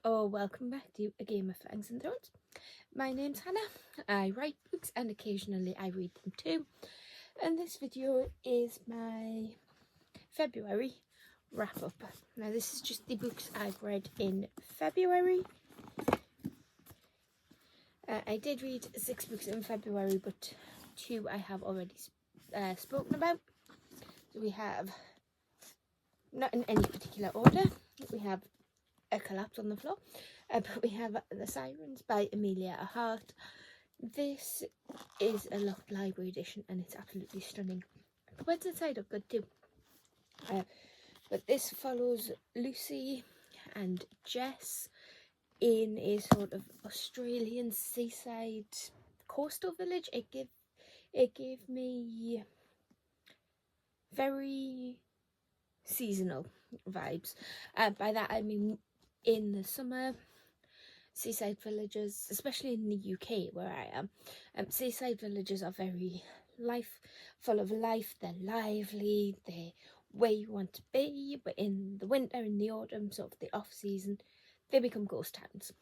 Welcome back to A Game of Fangs and Thrones. My name's Hannah. I write books and occasionally I read them too. And this video is my February wrap up. Now this is just the books I've read in February. I did read 6 books in February, but 2 I have already spoken about. So we have, not in any particular order, we have A Collapse on the Floor, but we have The Sirens by Amelia Hart. This is a locked library edition and it's absolutely stunning. The words inside are good too. But this follows Lucy and Jess in a sort of Australian seaside coastal village. It gave me very seasonal vibes. By that I mean in the summer, seaside villages, especially in the UK where I am, seaside villages are very full of life. They're lively, they're where you want to be, but in the winter, in the autumn, sort of the off season, they become ghost towns.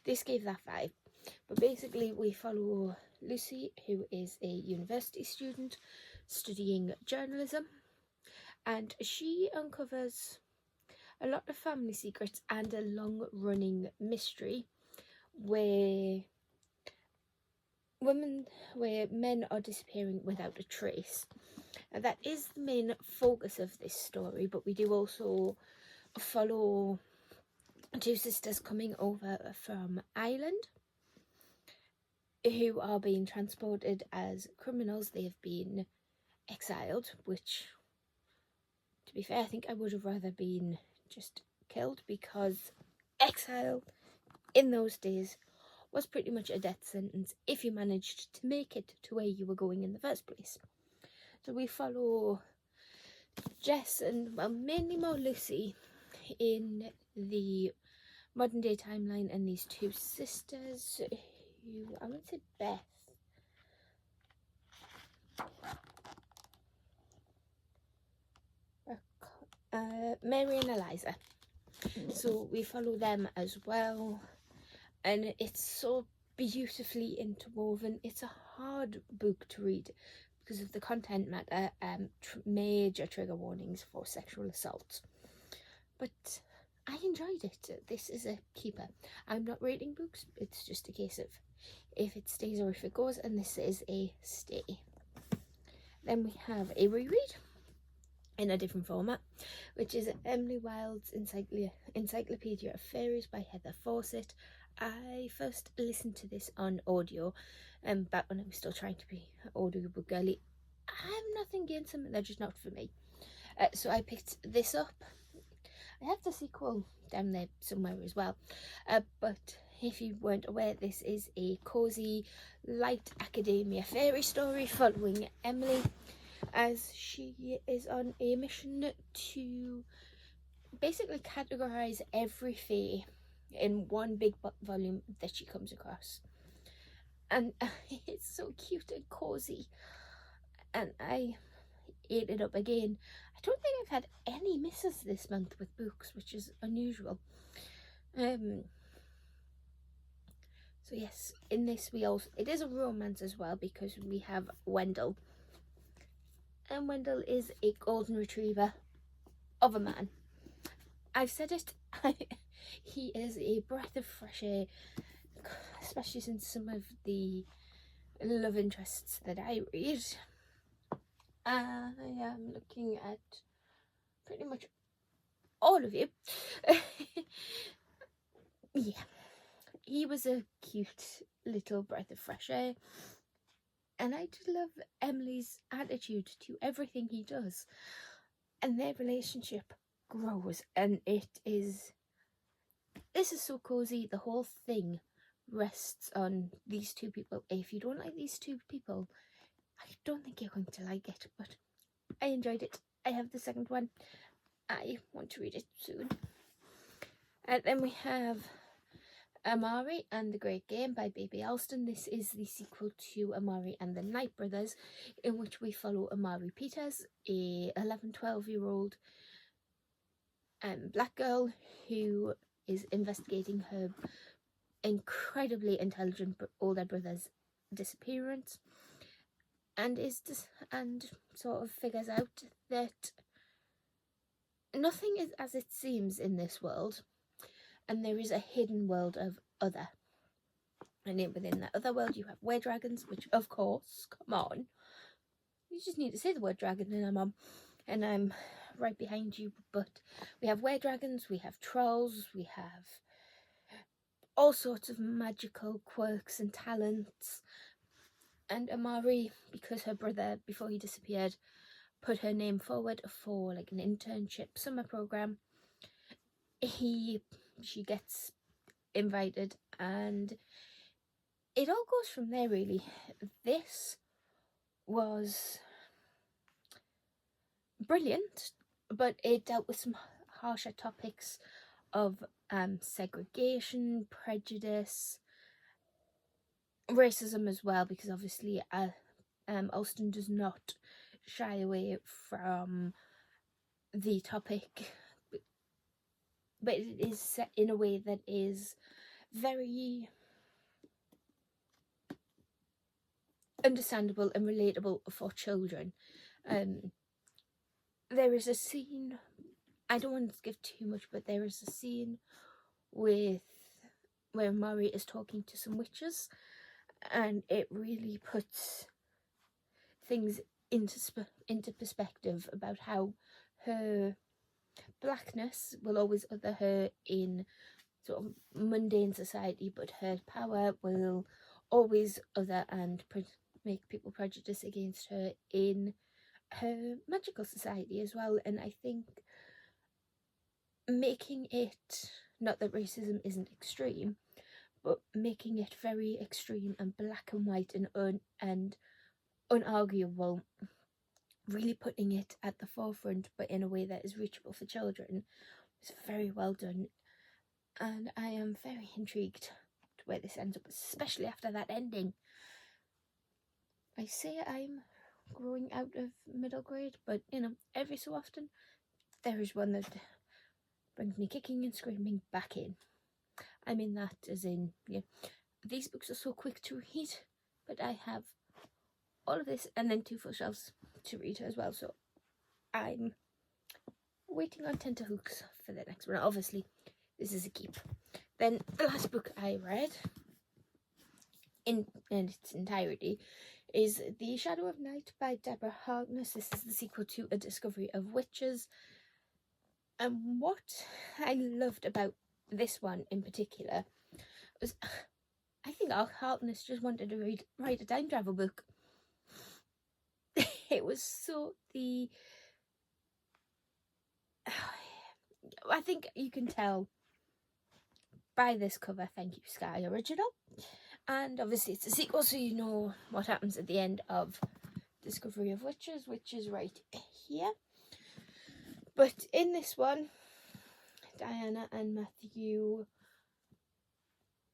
This gave that vibe. But basically we follow Lucy, who is a university student studying journalism, and she uncovers a lot of family secrets and a long-running mystery where men are disappearing without a trace. And that is the main focus of this story, but we do also follow 2 sisters coming over from Ireland who are being transported as criminals. They have been exiled, which, to be fair, I think I would have rather been just killed, because exile in those days was pretty much a death sentence if you managed to make it to where you were going in the first place. So we follow Jess and, well, mainly more Lucy in the modern day timeline, and these 2 sisters who, I want to say Beth, Mary and Eliza. So we follow them as well, and it's so beautifully interwoven. It's a hard book to read because of the content matter, major trigger warnings for sexual assault, but I enjoyed it. This is a keeper. I'm not rating books, it's just a case of if it stays or if it goes, and this is a stay. Then we have a reread in a different format, which is Emily Wilde's Encyclopedia of Fairies by Heather Fawcett. I first listened to this on audio, back when I was still trying to be audiobook girly. I have nothing against them, they're just not for me. So I picked this up. I have the sequel down there somewhere as well, but if you weren't aware, this is a cosy, light academia fairy story following Emily as she is on a mission to basically categorise every fae in one big volume that she comes across. And it's so cute and cosy, and I ate it up again. I don't think I've had any misses this month with books, which is unusual. So yes, in this it is a romance as well, because we have Wendell, and Wendell is a golden retriever of a man. I've said it, he is a breath of fresh air, especially since some of the love interests that I read. I am looking at pretty much all of you. Yeah, he was a cute little breath of fresh air, and I just love Emily's attitude to everything he does, and their relationship grows, and this is so cozy. The whole thing rests on these 2 people. If you don't like these 2 people, I don't think you're going to like it, but I enjoyed it. I have the second one. I want to read it soon. And then we have Amari and the Great Game by Baby Alston. This is the sequel to Amari and the Night Brothers, in which we follow Amari Peters, a 11-12-year-old black girl who is investigating her incredibly intelligent older brother's disappearance, and sort of figures out that nothing is as it seems in this world, and there is a hidden world of other. And within that other world, you have were-dragons, which, of course, come on, you just need to say the word dragon, and I'm right behind you. But we have were-dragons, we have trolls, we have all sorts of magical quirks and talents. And Amari, because her brother, before he disappeared, put her name forward for like an internship summer program, she gets invited, and it all goes from there, really. This was brilliant, but it dealt with some harsher topics of segregation, prejudice, racism as well, because obviously Austen does not shy away from the topic, but it is set in a way that is very understandable and relatable for children. There is a scene, I don't want to give too much, but there is a scene where Murray is talking to some witches, and it really puts things into perspective about how her blackness will always other her in sort of mundane society, but her power will always other and make people prejudice against her in her magical society as well. And I think making it, not that racism isn't extreme, but making it very extreme and black and white and unarguable, really putting it at the forefront, but in a way that is reachable for children, is very well done. And I am very intrigued to where this ends up, especially after that ending. I say I'm growing out of middle grade, but every so often there is one that brings me kicking and screaming back in. I mean that as in, these books are so quick to read, but I have all of this and then 2 full shelves to read as well, so I'm waiting on tenterhooks for the next one. Obviously, this is a keep. Then the last book I read in its entirety is The Shadow of Night by Deborah Harkness. This is the sequel to A Discovery of Witches. And what I loved about this one in particular was, I think Harkness just wanted to write a time travel book. It was so I think you can tell by this cover, thank you Sky Original, and obviously it's a sequel, so you know what happens at the end of Discovery of Witches, which is right here. But in this one, Diana and Matthew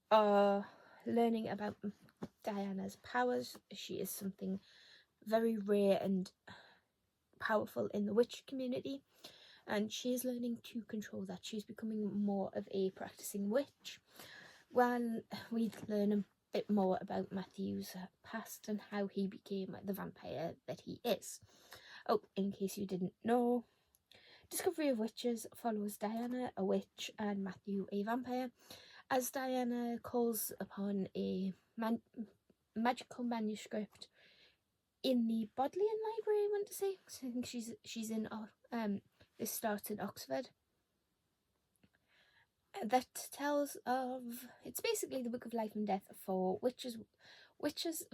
are learning about Diana's powers. She is something very rare and powerful in the witch community, and she is learning to control that. She's becoming more of a practicing witch. Well, we learn a bit more about Matthew's past and how he became the vampire that he is. Oh, in case you didn't know, Discovery of Witches follows Diana, a witch, and Matthew, a vampire, as Diana calls upon a magical manuscript in the Bodleian Library, I want to say. I think she's in this starts in Oxford. That tells of, it's basically the book of life and death for witches,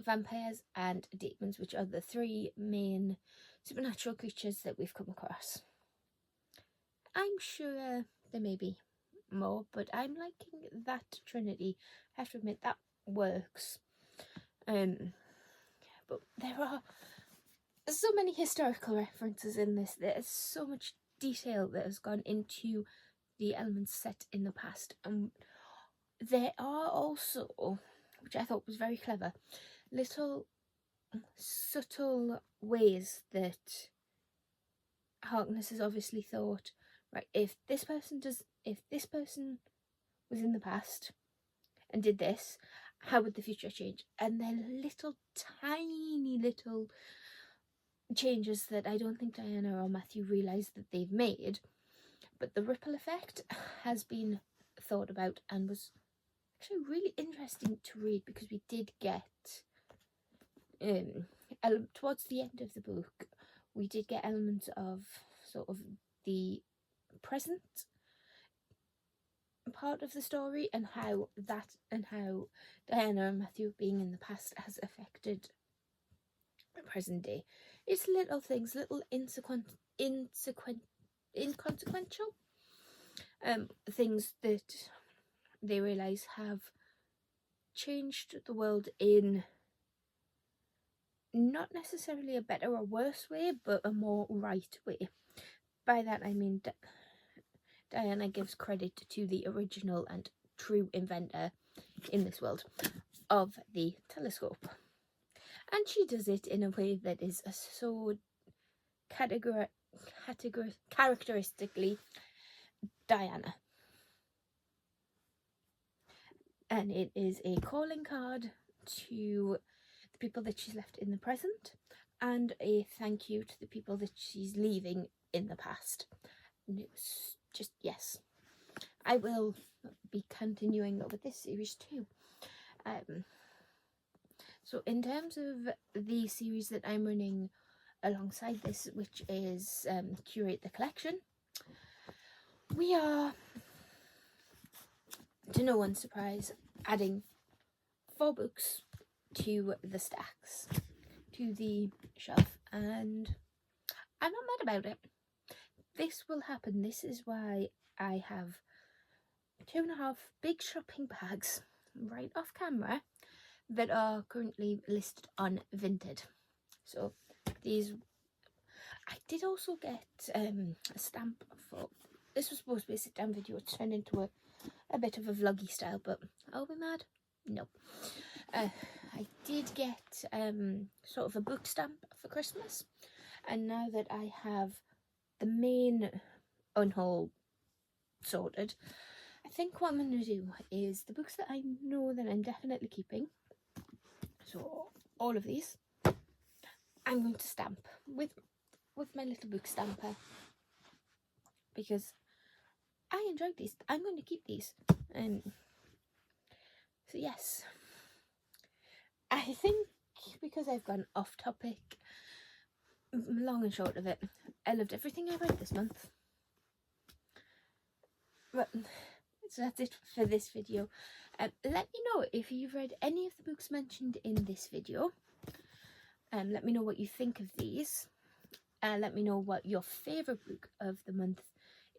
vampires, and demons, which are the 3 main supernatural creatures that we've come across. I'm sure there may be more, but I'm liking that trinity. I have to admit that works. But there are so many historical references in this. There's so much detail that has gone into the elements set in the past, and there are also, which I thought was very clever, little subtle ways that Harkness has obviously thought, right, if this person was in the past and did this, how would the future change? And then little tiny little changes that I don't think Diana or Matthew realise that they've made, but the ripple effect has been thought about and was actually really interesting to read, because we did get towards the end of the book we did get elements of sort of the present part of the story, and how Diana and Matthew being in the past has affected the present day. It's little things, little inconsequential things that they realise have changed the world in not necessarily a better or worse way, but a more right way. By that I mean Diana gives credit to the original and true inventor in this world of the telescope, and she does it in a way that is so characteristically Diana, and it is a calling card to the people that she's left in the present, and a thank you to the people that she's leaving in the past. And it was just, yes, I will be continuing with this series too. So in terms of the series that I'm running alongside this, which is Curate the Collection, we are, to no one's surprise, adding 4 books to the stacks, to the shelf, and I'm not mad about it. This will happen. This is why I have 2.5 big shopping bags right off camera that are currently listed on Vinted. So these, I did also get a stamp for, this was supposed to be a sit down video. It's turned into a bit of a vloggy style, but I'll be mad. No. I did get sort of a book stamp for Christmas, and now that I have the main unhaul sorted, I think what I'm going to do is the books that I know that I'm definitely keeping, so all of these, I'm going to stamp with my little book stamper, because I enjoyed these. I'm going to keep these. And so yes, I think because I've gone off topic, long and short of it, I loved everything I read this month. But so that's it for this video. Let me know if you've read any of the books mentioned in this video. Let me know what you think of these. Let me know what your favourite book of the month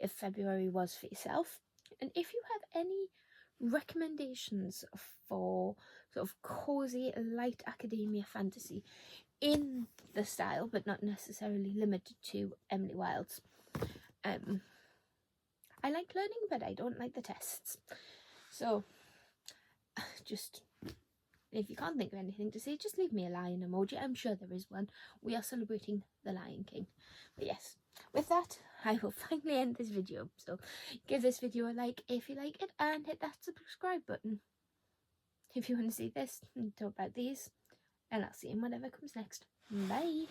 of February was for yourself. And if you have any recommendations for sort of cosy, light academia fantasy in the style, but not necessarily limited to Emily Wilde's. I like learning, but I don't like the tests. So, just, if you can't think of anything to say, just leave me a lion emoji. I'm sure there is one. We are celebrating the Lion King. But yes, with that, I will finally end this video. So, give this video a like if you like it, and hit that subscribe button if you want to see this and talk about these. And I'll see you in whatever comes next. Bye!